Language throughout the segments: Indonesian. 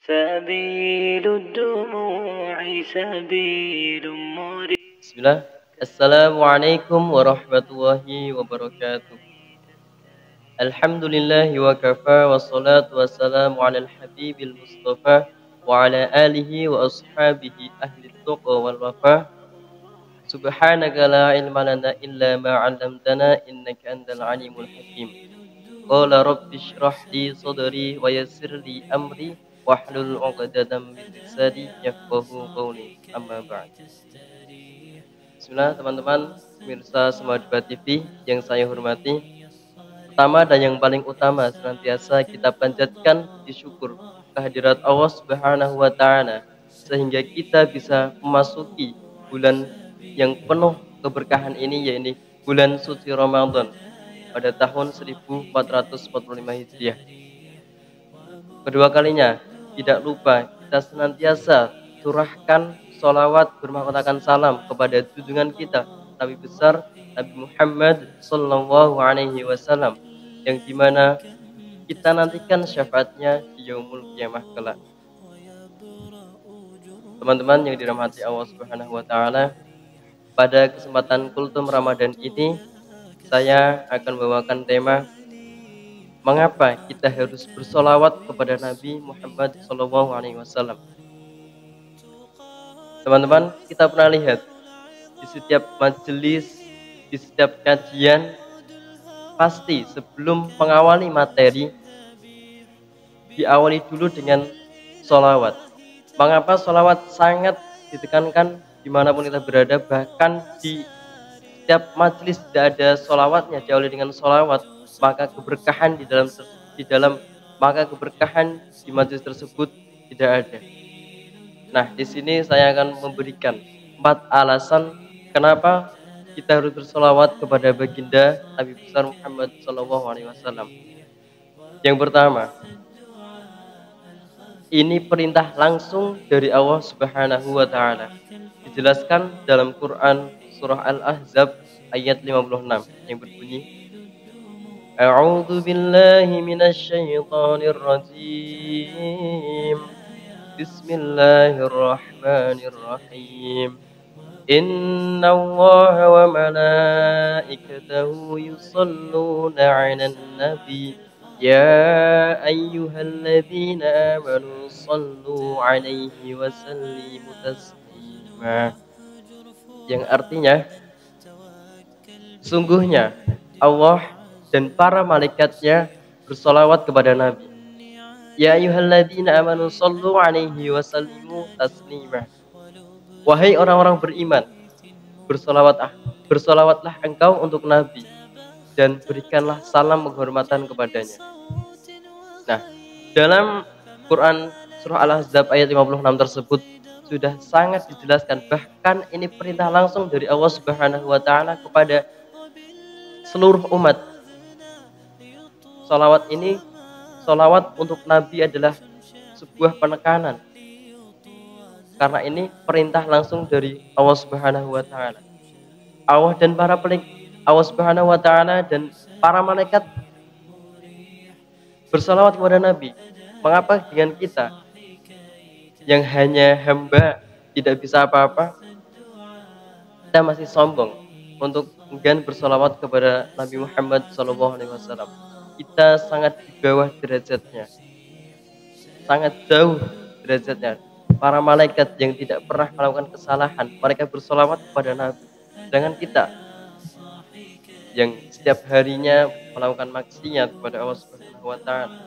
سبيل الدموع سبيل مريض. Bismillah. Assalamualaikum warahmatullahi wabarakatuh. Alhamdulillahi wa kafa wassalatu wassalamu ala al-habibil mustafa wa ala alihi wa ashabihi ahli tuqa wal wafa. Subhanaka la ilma lana illa ma 'allamtana innaka antal alimul hakim. Qala rabbi shrah li sadri wa yassir li amri wahlul 'uqdatam min lisani yafqahu qawli. Amma ba'd. Bismillah teman-teman pemirsa Semua Debat TV yang saya hormati. Pertama dan yang paling utama senantiasa kita panjatkan puji syukur kehadirat Allah Subhanahu wa taala sehingga kita bisa memasuki bulan yang penuh keberkahan ini, yaitu bulan suci Ramadan pada tahun 1445 Hijriah. Kedua kalinya, tidak lupa kita senantiasa curahkan sholawat bermahkotakan salam kepada junjungan kita Nabi besar Nabi Muhammad Sallallahu Alaihi Wasallam, yang dimana kita nantikan syafaatnya di yaumul kiamah kelak. Teman-teman yang dirahmati Allah Subhanahu Wa Taala, pada kesempatan kultum Ramadan ini saya akan membawakan tema mengapa kita harus bersolawat kepada Nabi Muhammad SAW. Teman-teman, kita pernah lihat di setiap majelis, di setiap kajian, pasti sebelum mengawali materi, diawali dulu dengan solawat. Mengapa solawat sangat ditekankan dimanapun kita berada, bahkan di setiap majelis tidak ada solawatnya, diawali dengan solawat, maka keberkahan maka keberkahan di majelis tersebut tidak ada. Nah, di sini saya akan memberikan 4 alasan kenapa kita harus bersolawat kepada baginda Nabi besar Muhammad SAW. Yang pertama, ini perintah langsung dari Allah Subhanahu wa taala. Dijelaskan dalam Quran surah Al-Ahzab ayat 56 yang berbunyi, A'udzu billahi minasy syaithanir rajim. Bismillahirrahmanirrahim. Innallaha wa malaikatahu yusholluna 'alan nabi. Ya ayyuhalladzina amanu shallu 'alaihi wa sallimu taslima. Yang artinya, sungguhnya Allah dan para malaikatnya bersolawat kepada Nabi. Ya ayyuhalladzina amanu shallu 'alaihi wa sallimu taslima. Wahai orang-orang beriman, bersolawatlah engkau untuk Nabi dan berikanlah salam penghormatan kepadanya. Nah, dalam Quran surah Al-Ahzab ayat 56 tersebut sudah sangat dijelaskan, bahkan ini perintah langsung dari Allah Subhanahu wa taala kepada seluruh umat. Salawat untuk Nabi adalah sebuah penekanan, karena ini perintah langsung dari Allah Subhanahu wa taala. Allah Subhanahu wa taala dan para malaikat bersalawat kepada Nabi. Mengapa dengan kita yang hanya hamba, tidak bisa apa-apa, kita masih sombong untuk enggan bersalawat kepada Nabi Muhammad SAW? Kita sangat di bawah derajatnya, sangat jauh derajatnya. Para malaikat yang tidak pernah melakukan kesalahan, mereka bersolawat kepada Nabi. Sedangkan kita yang setiap harinya melakukan maksiat kepada Allah Subhanahu wa taala,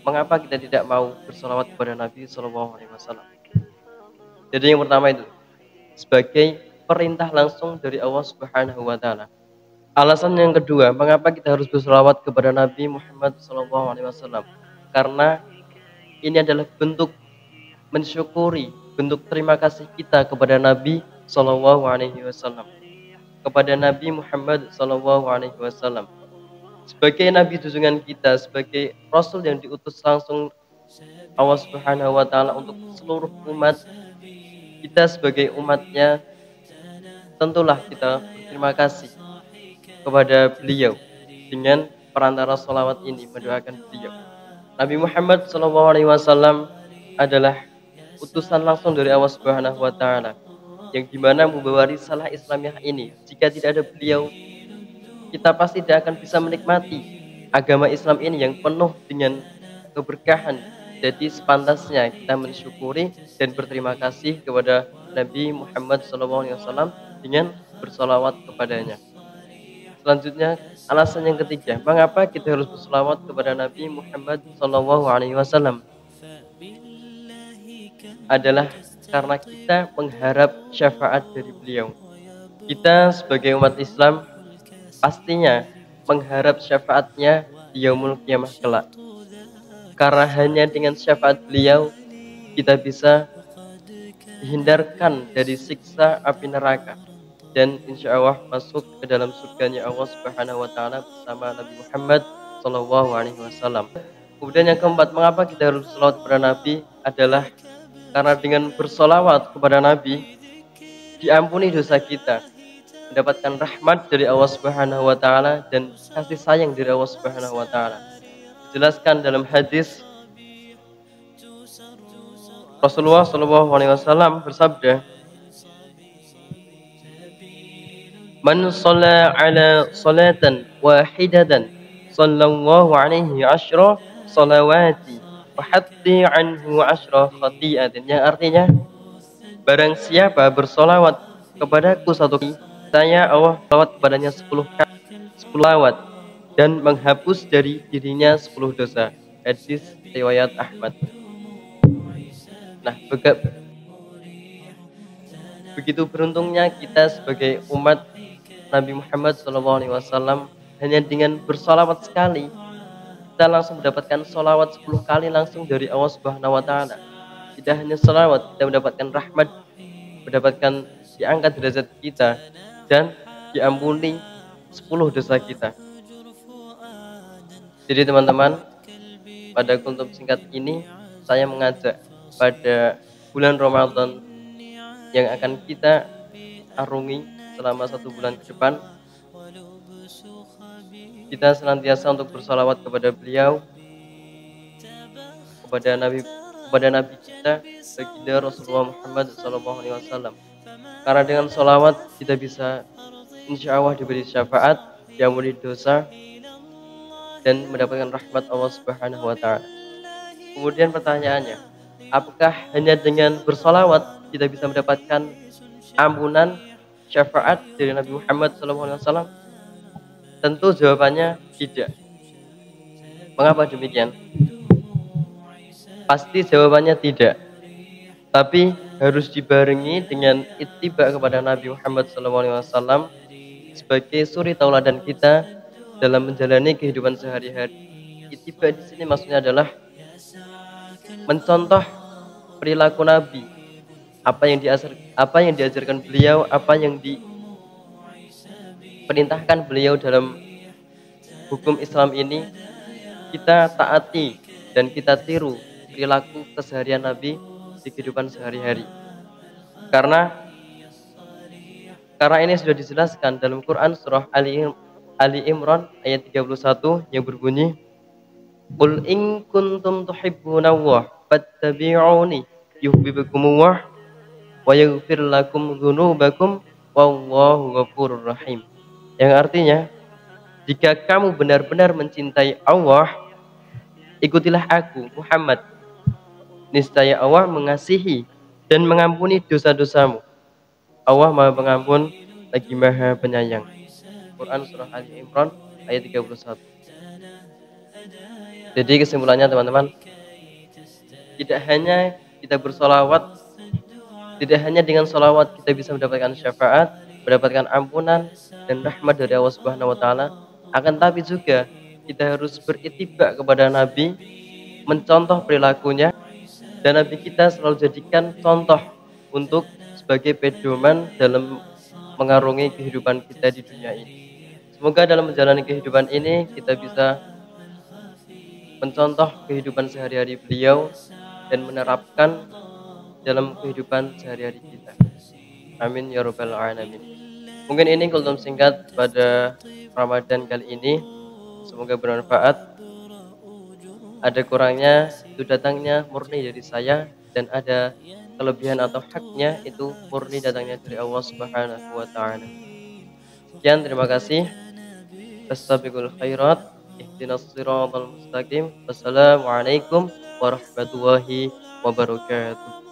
mengapa kita tidak mau bersolawat kepada Nabi SAW? Jadi yang pertama itu sebagai perintah langsung dari Allah Subhanahu wa taala. Alasan yang kedua, mengapa kita harus bersolawat kepada Nabi Muhammad SAW? Karena ini adalah bentuk mensyukuri, bentuk terima kasih kita kepada Nabi SAW, kepada Nabi Muhammad SAW, sebagai Nabi junjungan kita, sebagai Rasul yang diutus langsung Allah Subhanahu wa taala untuk seluruh umat. Kita sebagai umatnya tentulah kita berterima kasih kepada beliau dengan perantara sholawat ini, mendoakan beliau. Nabi Muhammad SAW adalah utusan langsung dari Allah Subhanahu wa taala yang dimana membawa risalah Islamiah ini. Jika tidak ada beliau, kita pasti tidak akan bisa menikmati agama Islam ini yang penuh dengan keberkahan. Jadi sepantasnya kita mensyukuri dan berterima kasih kepada Nabi Muhammad SAW dengan bersolawat kepadanya. Selanjutnya, alasan yang ketiga, mengapa kita harus bersolawat kepada Nabi Muhammad SAW adalah karena kita mengharap syafaat dari beliau. Kita sebagai umat Islam pastinya mengharap syafaatnya di yaumul qiyamah kelak. Karena hanya dengan syafaat beliau kita bisa dihindarkan dari siksa api neraka dan insya Allah masuk ke dalam surganya Allah Subhanahu wa taala bersama Nabi Muhammad sallallahu alaihi wasallam. Kemudian yang keempat, mengapa kita harus bersolawat kepada Nabi adalah karena dengan bersolawat kepada Nabi diampuni dosa kita, mendapatkan rahmat dari Allah Subhanahu wa taala dan kasih sayang dari Allah Subhanahu wa taala. Dijelaskan dalam hadis Rasulullah Shallallahu alaihi wasallam bersabda, "Man shalla ala salatan wahidatan sallallahu alaihi asyra salawati wa hatti anhu asyra khati'atin." Yang artinya, barang siapa bersolawat kepadaku satu kali, saya Allah selawat kepadanya 10 kali, 10 lawat dan menghapus dari dirinya 10 dosa. Hadis riwayat Ahmad. Nah, begitu beruntungnya kita sebagai umat Nabi Muhammad SAW, hanya dengan bersolawat sekali kita langsung mendapatkan solawat 10 kali langsung dari Allah Subhanahu wa taala. Tidak hanya solawat, kita mendapatkan rahmat, mendapatkan diangkat derajat kita dan diampuni 10 dosa kita. Jadi teman-teman, pada kultum singkat ini saya mengajak pada bulan Ramadan yang akan kita arungi selama 1 bulan ke depan, kita senantiasa untuk bersolawat kepada beliau, kepada Nabi kita, baginda Rasulullah Muhammad SAW. Karena dengan solawat kita bisa insya Allah diberi syafaat, diampuni dosa, dan mendapatkan rahmat Allah Subhanahu wa taala. Kemudian pertanyaannya, apakah hanya dengan bersolawat kita bisa mendapatkan ampunan, syafaat dari Nabi Muhammad SAW? Tentu jawabannya tidak. Mengapa demikian? Pasti jawabannya tidak. Tapi harus dibarengi dengan ittiba kepada Nabi Muhammad SAW sebagai suri tauladan kita dalam menjalani kehidupan sehari-hari. Ittiba di sini maksudnya adalah mencontoh perilaku Nabi, apa yang diajarkan beliau, apa yang diperintahkan beliau dalam hukum Islam ini, kita taati dan kita tiru perilaku keseharian Nabi di kehidupan sehari-hari. Karena ini sudah dijelaskan dalam Quran surah Ali Imran ayat 31 yang berbunyi, "Qul in kuntum tuhibbunallah fattabi'uni yuhibbukumullah wa yaghfir lakum dzunubakum wallahu ghafurur rahim." Yang artinya, jika kamu benar-benar mencintai Allah, ikutilah aku Muhammad. Niscaya Allah mengasihi dan mengampuni dosa-dosamu. Allah Maha Pengampun lagi Maha Penyayang. Quran surah Ali Imran ayat 31. Jadi kesimpulannya teman-teman, tidak hanya kita bersolawat, tidak hanya dengan solawat kita bisa mendapatkan syafaat, mendapatkan ampunan dan rahmat dari Allah Subhanahu wa taala, akan tapi juga kita harus berittiba kepada Nabi, mencontoh perilakunya, dan Nabi kita selalu jadikan contoh untuk sebagai pedoman dalam mengarungi kehidupan kita di dunia ini. Semoga dalam menjalani kehidupan ini kita bisa mencontoh kehidupan sehari-hari beliau dan menerapkan dalam kehidupan sehari-hari kita. Amin ya rabbal alamin. Mungkin ini kultum singkat pada Ramadan kali ini. Semoga bermanfaat. Ada kurangnya itu datangnya murni dari saya, dan ada kelebihan atau haknya itu murni datangnya dari Allah Subhanahu wa taala. Sekian, terima kasih. Fastabiqul khairat, ihdinas siratal mustaqim. Wassalamualaikum warahmatullahi wabarakatuh.